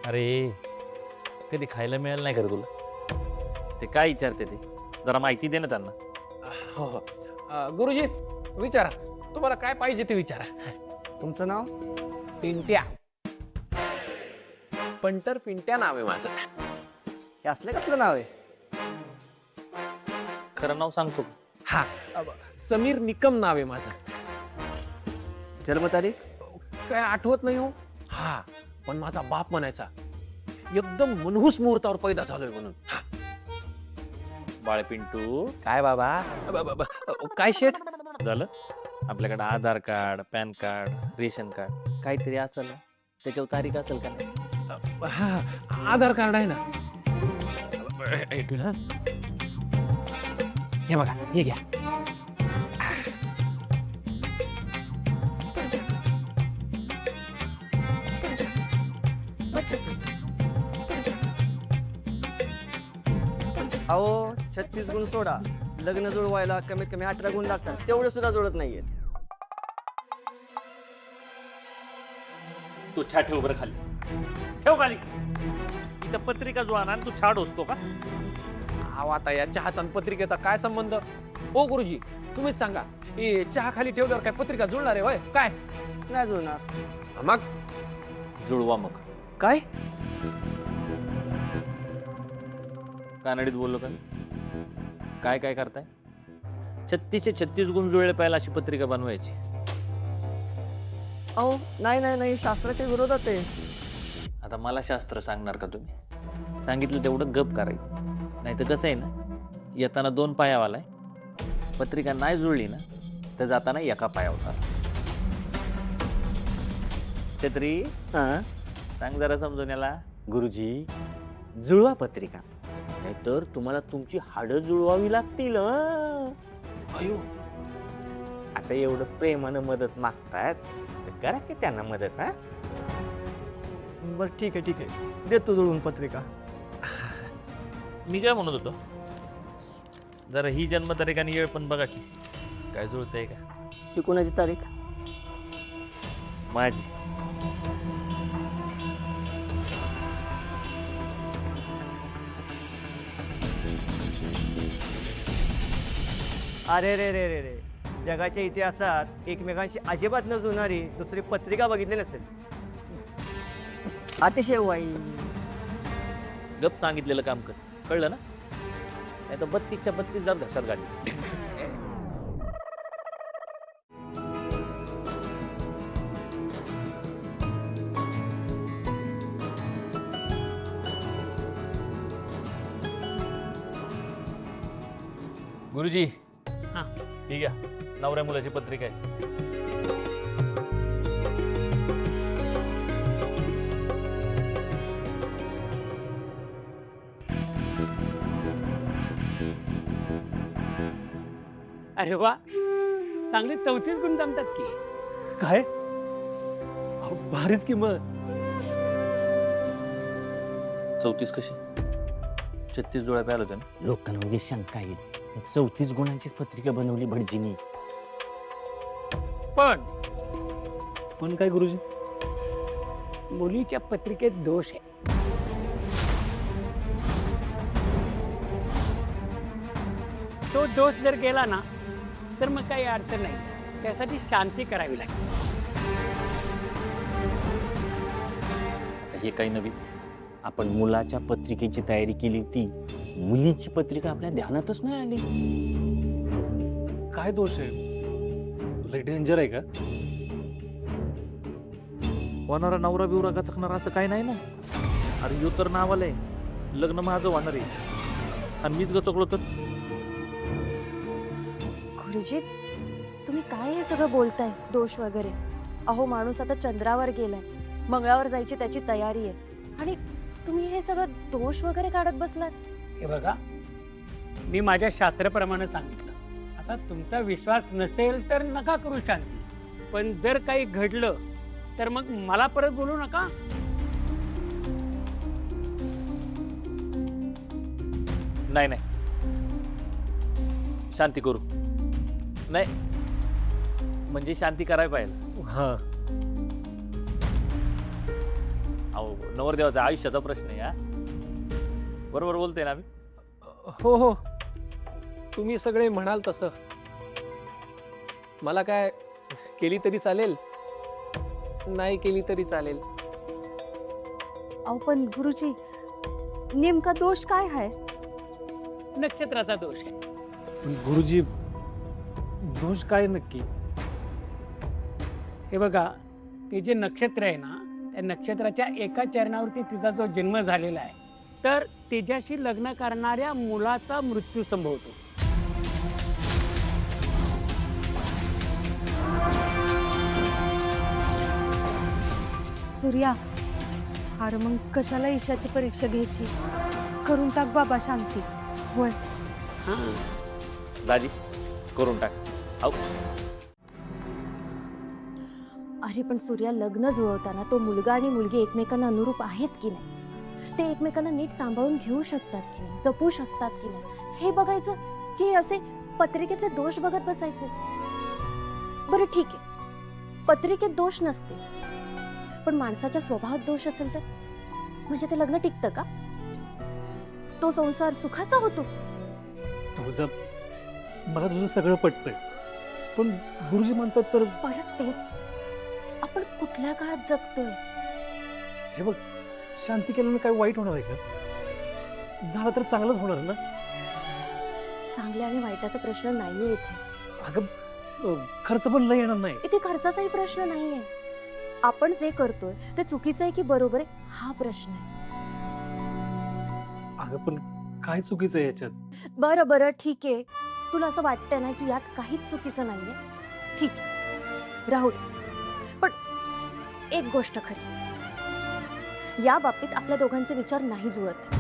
अरे कधी खायला मिळालं नाही का रे तुला? ते काय विचारते ते जरा माहिती दे ना त्यांना. हो हो गुरुजी विचारा, तुम्हाला काय पाहिजे ते विचारा. तुमचं नाव? पिंट्या, पंटर पिंट्या नाव आहे माझं. हे असलं कसलं नाव आहे? खरं नाव सांगतो. हा समीर निकम नाव आहे माझं. जन्मतारीख? काय आठवत नाही हो. हा पण माझा बाप म्हणायचा एकदम मनहूस मुहूर्तावर पैदा झालोय म्हणून. हा. बाळ पिंटू काय बाबा? काय शेठ? झालं आपल्याकडे Aadhaar card, PAN card, ration card काहीतरी असेल ना, त्याच्यावर तारीख असेल का नाही? हा आधार कार्ड आहे ना. ऐकू ना, हे बघा, हे घ्या. अहो 36 गुण सोडा, लग्न जुळवायला कमीत कमी 18 गुण लागतात, तेवढे सुद्धा जुळत नाहीये. तू छा ठेव बरं खाली, ठेव खाली. इथं पत्रिका जुळणार तू छाड असतो का? अहो आता या चहाचा आणि पत्रिकेचा काय संबंध? ओ गुरुजी तुम्हीच सांगा, हे चहा खाली ठेवल्यावर काय पत्रिका जुळणार आहे होय काय? नाही जुळणार. मग जुळवा मग. काय? कानडीत बोललो का? काय काय करताय? 36चे 36 गुण जुळले पाहिजे अशी पत्रिका बनवायची. अहो नाही नाही नाही, शास्त्राच्या विरोधात आहे. आता मला शास्त्र सांगणार का तुम्ही? सांगितलं तेवढं गप करायचं. नाही तर कसं आहे ना, येताना 2 पायावाला आहे, पत्रिका नाही जुळली ना तर जाताना एका पायावर चाला. छत्री हां सांग जरा समजून याला. गुरुजी, जुळवा पत्रिका, नाहीतर तुम्हाला तुमची हाडं जुळवावी लागतील. अयो आता एवढं प्रेमानं मदत मागतायत तर करा की त्यांना मदत. हा बरं ठीक आहे ठीक आहे, देतो जुळवून पत्रिका. मी काय म्हणत होतो, जरा ही जन्मतारीख आणि वेळ पण बघा की काय जुळतंय का. ही कोणाची तारीख? माझी. अरे रे रे रे रे, जगाच्या इतिहासात एकमेकांशी अजिबात न जुळणारी दुसरी पत्रिका बघितली नसेल. अतिशय वाईट. गप सांगितलेलं काम कर, कळलं ना? नाही तर 32च्या 32 जात घशात गाडी. गुरुजी, हा. ठीक आहे, नवऱ्या मुलाची पत्रिका आहे. अरे वा, चांगले 34 गुण जमतात की. काय? भारीच किंमत. 34 कशी? 36 जुळ्या प्यायला होत्या ना. लोकांना म्हणजे शंका येईल, 34 गुणांचीच पत्रिका बनवली भटजीनी. पण काय गुरुजी? मुलीच्या पत्रिकेत दोष आहे. तो दोष जर गेला ना तर मग काही अडचण नाही, त्यासाठी शांती करावी लागेल. आता हे काही नवीन. आपण मुलाच्या पत्रिकेची तयारी केली होती, मुलीची पत्रिका आपल्या ध्यानातच नाही आली. काय दोष आहे? लय डेंजर आहे का? होणारा नवरा बिवरा गचकणार असं काही नाही ना. अरे यो तर नाव आलंय, लग्न माझं होणार आहे आणि मीच गचकलो तर. गुरुजी, तुम्ही काय हे सगळं बोलताय? दोष वगैरे? अहो माणूस आता चंद्रावर गेलाय, मंगळावर जायची त्याची तयारी आहे, आणि तुम्ही हे सगळं दोष वगैरे काढत बसलात. हे बघा, मी माझ्या शास्त्राप्रमाणे सांगितलं. आता तुमचा विश्वास नसेल तर नका करू शांती, पण जर काही घडलं तर मग मला परत बोलू नका. नाही नाही, शांती करू. नाही म्हणजे शांती करायला पाहिजे. हा अहो नवरदेवाचा आयुष्याचा प्रश्न आहे हा. बरोबर बोलते ना मी. हो हो, तुम्ही सगळे म्हणाल तसं. मला काय केली तरी चालेल, नाही केली तरी चालेल. अहो पण गुरुजी, नेमका दोष काय आहे? नक्षत्राचा दोष आहे. पण गुरुजी, दोष काय नक्की? हे बघा, ते जे नक्षत्र आहे ना, त्या नक्षत्राच्या एका चरणावरती तिचा जो जन्म झालेला आहे, तर तिच्याशी लग्न करणाऱ्या मुलाचा मृत्यू संभवतो. सूर्या, अरे मग कशाला ईशाची परीक्षा घ्यायची? करून टाक बाबा शांती. होय. हां, दाजी करून टाक. अहो अरे पण सूर्या, लग्न जुळवताना तो मुलगा आणि मुलगी एकमेकांना अनुरूप आहेत की नाही, ते एकमेकांना नीट सांभाळून घेऊ शकतात की नाही, जपू शकतात की नाही, हे बघायचं की असे पत्रिकेतले दोष बघत बसायचे? बरं ठीक आहे, पत्रिकेत दोष नसतील, पण माणसाच्या स्वभावात दोष असेल तर म्हणजे ते लग्न टिकतं का? तो संसार सुखाचा होतो? तुझं, मला तुझं सगळं पटतंय, पण गुरुजी म्हणतात तर परत तेच, आपण कुठल्या काळात जगतोय? हे बघ, शांती केल्यानं काय वाईट होणार आहे का? झालं तर चांगलंच होणार ना. चांगल्या आणि वाईटाचा प्रश्न नाहीये इथे. अगं खर्च पण लय येणार नाही. इथे खर्चाचाही प्रश्न नाहीये. आपण जे करतोय ते चुकीचं आहे की बरोबर आहे, हा प्रश्न आहे. अगं पण काय चुकीचं आहे याच्यात? बरं बरं ठीक आहे, तुला असं वाटतंय ना की यात काहीच चुकीचं नाहीये, ठीक आहे, राहू दे. पण एक गोष्ट खरी, या बाबतीत आपल्या दोघांचे विचार नाही जुळत.